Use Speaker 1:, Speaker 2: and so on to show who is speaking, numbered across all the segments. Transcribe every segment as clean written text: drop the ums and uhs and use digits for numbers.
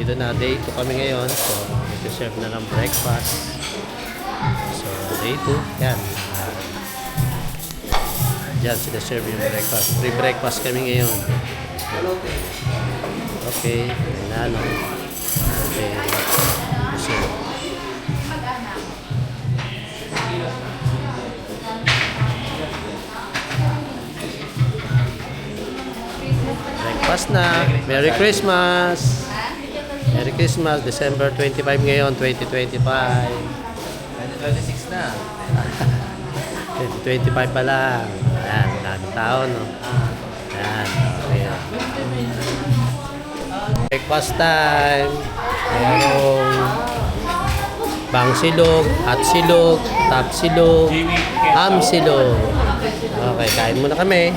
Speaker 1: Nandito na, day 2 kami ngayon. So, ito-serve na ng breakfast. So, day 2. Yan. Diyan, sinaserve yung breakfast. Free breakfast kami ngayon. Okay. Ayan na, no? Okay. So, breakfast na. Merry Christmas! Merry Christmas! December 25 ngayon, 2025.
Speaker 2: 2026 na.
Speaker 1: 2025 pa lang. Ayan, daming tao, no? Ayan, okay. Breakfast time. Merong bang silog, hot silog, top silog, ham silog. Okay, kain muna kami.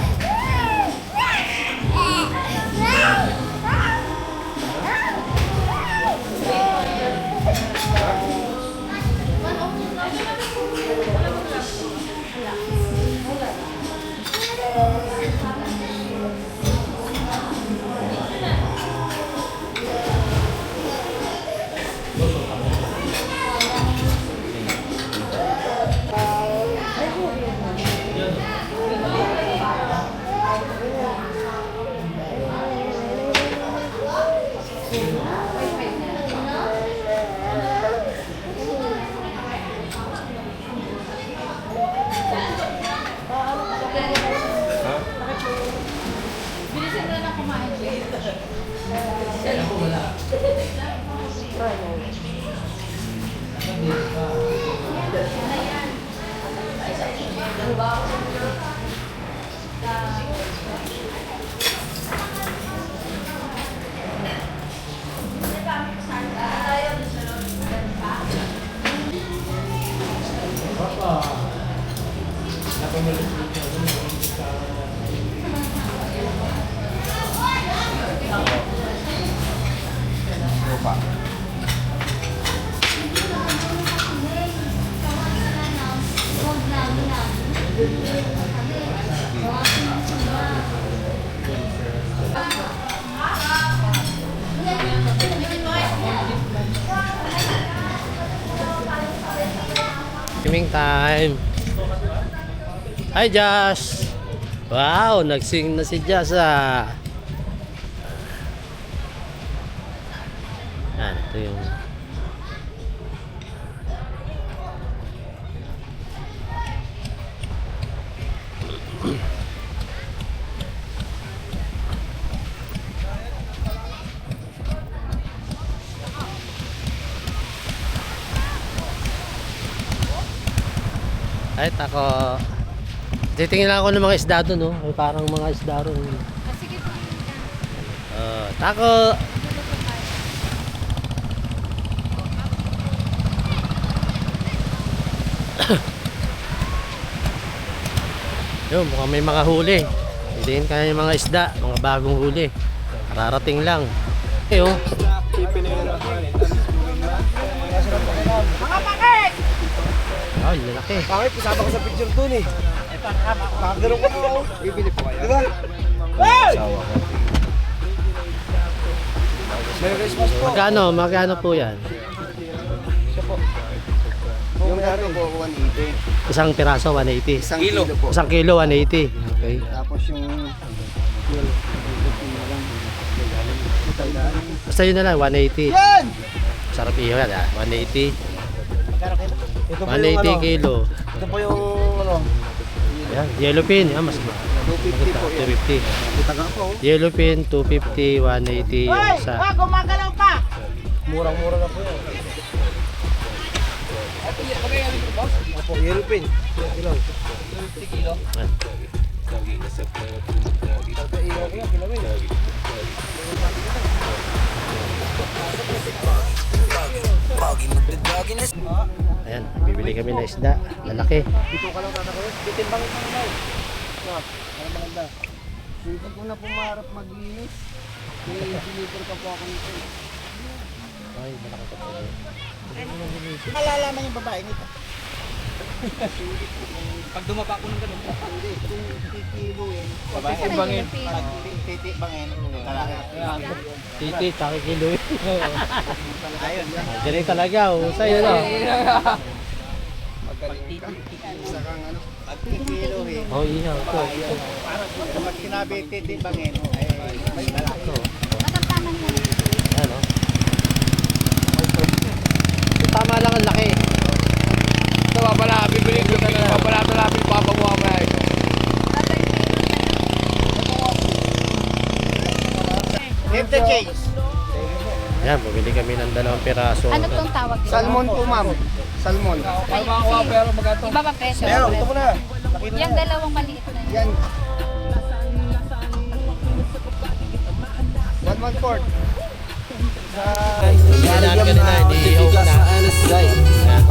Speaker 3: Bilisan na lang kumain.
Speaker 1: Swimming time. Hi, Josh. Wow, nagsing na si Josh, ah. Yan, ito yung ay, tako. Titingin lang ako ng mga isda doon, no? Ay, parang mga isda ron.
Speaker 3: Sige po.
Speaker 1: Tako. Yun, mukhang may mga huli. Hindihin kaya yung mga isda, mga bagong huli. Kararating lang. Okay, oh.
Speaker 4: Mga pakit!
Speaker 1: Ay, lalaki.
Speaker 4: Pakit, kasama ko sa picture dun eh. Pakagano'n ko ako. Bibili po kaya. Diba? Hey! Merry Christmas po.
Speaker 1: Magkano po yan?
Speaker 4: Yung dati po, 180.
Speaker 1: Isang piraso, 180.
Speaker 4: Isang kilo po.
Speaker 1: Isang kilo, 180. Okay.
Speaker 4: Tapos yung...
Speaker 1: Basta yun na lang, 180.
Speaker 4: Yan!
Speaker 1: Sarap iyo yan, 180.
Speaker 4: Ito po
Speaker 1: 180
Speaker 4: yung ano.
Speaker 1: kilo.
Speaker 4: Ito po yung ano.
Speaker 1: Yan, yellowfin, yan, mas
Speaker 4: 250 po yan.
Speaker 1: 250.
Speaker 4: Itaga po.
Speaker 1: Yellowfin, 250, 180 yung isa.
Speaker 4: Gumagalaw pa! Murang-mura na po yan. Opo, yellow pin. Kilo. 50 kilo.
Speaker 1: Yan. Ayan, bibili kami ng isda. Lalaki.
Speaker 4: Dito ka lang tatakoy. Titimbangin mo na. No, ano maganda. Hindi ko na pumarap maglinis. Deliver pa po ako nito.
Speaker 1: Ay, malaki pa po.
Speaker 4: Malalaman yung babaeng ito.
Speaker 2: Pag dumapa ko ng ganun.
Speaker 4: Hindi, kung kikiluin.
Speaker 3: Timbangin.
Speaker 4: Pag titibangin, talaki.
Speaker 1: Titi, takikiloy.
Speaker 4: Ayun.
Speaker 1: Ganun talaga, usay na.
Speaker 4: Sakang ano, pag kikiluin.
Speaker 1: Oh, ihaw ko.
Speaker 4: Pag sinabi titibangin, ay talaki.
Speaker 3: Matamtaman mo.
Speaker 1: Ano? Tama lang ang laki.
Speaker 2: Ito pa pala, bibili ko na lang. Papalato namin papa mo ang mga ito.
Speaker 4: Name the change.
Speaker 1: Yan, bumili kami ng 2 piraso.
Speaker 3: Ano tong tawag dito?
Speaker 4: Salmon po, ma'am. Salmon.
Speaker 2: Ay, makakuha pero magkano?
Speaker 3: Iba ba presyo?
Speaker 4: Pero, ito mo na. Nakita
Speaker 3: Yung
Speaker 4: na.
Speaker 3: dalawang maliit na yun.
Speaker 4: Yan. 1/4.
Speaker 1: Yan namin kanina, hindi hope na.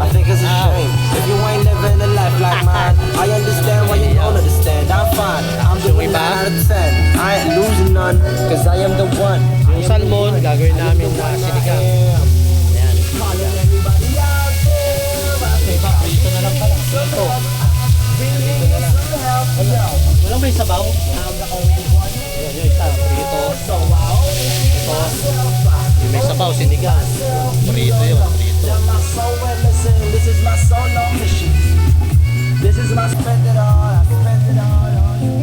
Speaker 5: I think it's a shame if you ain't living a life like mine. I understand why you don't understand. I'm fine. I'm doing 9 out of 10. I ain't losing none, cause I am the one.
Speaker 1: Yung salmon, gagawin namin na sinigang. Ayan. Prito na lang pala. Ito. Walang may sabaw. Ayan, yung isa. Prito. Ito. Yung may sabaw, sinigang. Prito yun. Prito.
Speaker 5: My soul and listen, this is my solo mission. This is my spend it all. I spend it all on you.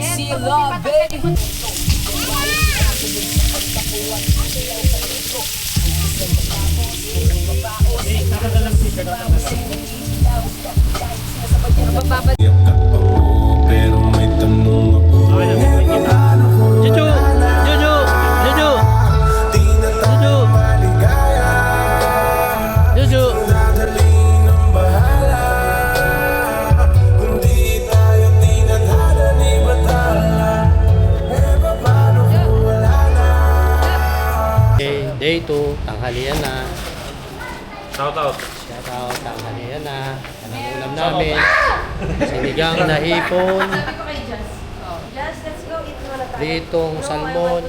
Speaker 3: See you love, baby. Bababa.
Speaker 5: Pero may tanong ako.
Speaker 1: Juju! Juju! Juju! Juju! Juju!
Speaker 5: Dadali ng bahala. Kundi tayo tinadhana ni Batala. Eh, paano kung wala na?
Speaker 1: Okay, day 2, tanghalian na.
Speaker 2: Shout out.
Speaker 1: Shout out, tanghalian na. Yan ang ulam namin. Sinigang na hipon. Ditong salmon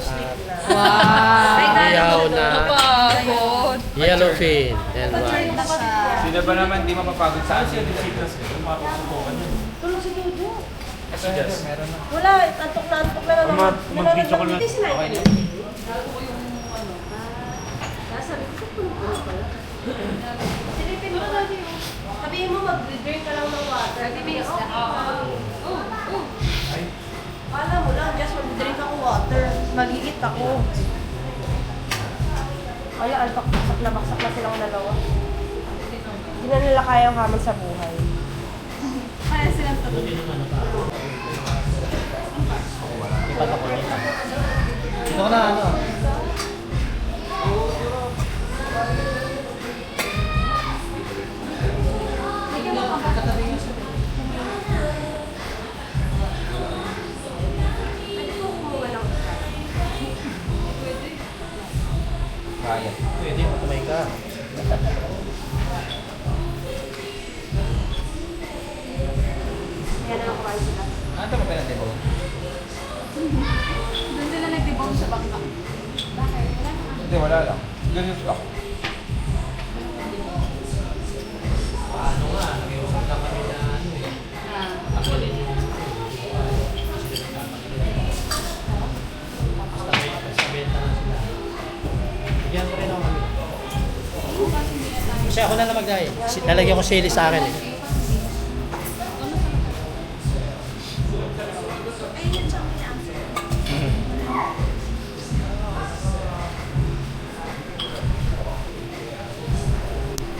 Speaker 1: at ihaw na yellowfin and rice.
Speaker 2: Sino ba naman di mapapagod sa asin?
Speaker 6: Tulog si Jojo.
Speaker 2: Kasi just, meron na.
Speaker 6: Wala, antok na naman.
Speaker 2: Mag-video call na.
Speaker 6: Hindi sila.
Speaker 2: Okay na.
Speaker 6: Sabi ko, tulog pala. Silipin mo na niyo. Sabihin mo, mag-drink ka lang ng water. Kala mo lang, just mag-drink ako water. Mag-iit ako. Kaya baksak na silang dalawa. Hindi na nila kayang hamon sa buhay.
Speaker 3: Kaya silang tatlo.
Speaker 1: Ipat ako nito. Ito na ano?
Speaker 2: Kaya.
Speaker 1: Pwede, matumay ka.
Speaker 6: Kaya na lang kumain sila.
Speaker 2: Ano ba pinatay mo?
Speaker 3: Doon sila nag-debong sa bangka. Bakit? Wala na.
Speaker 2: Hindi, wala lang. Ganyan lang.
Speaker 1: Paano nga? Nag-iusap lang kami na ano eh. Actually, basta may sabenta na sila. Bigyan ko rin ako kami. Kasi ako na lang magdahil. Lalagyan ko sili sa akin eh.
Speaker 6: Ayun, sa akin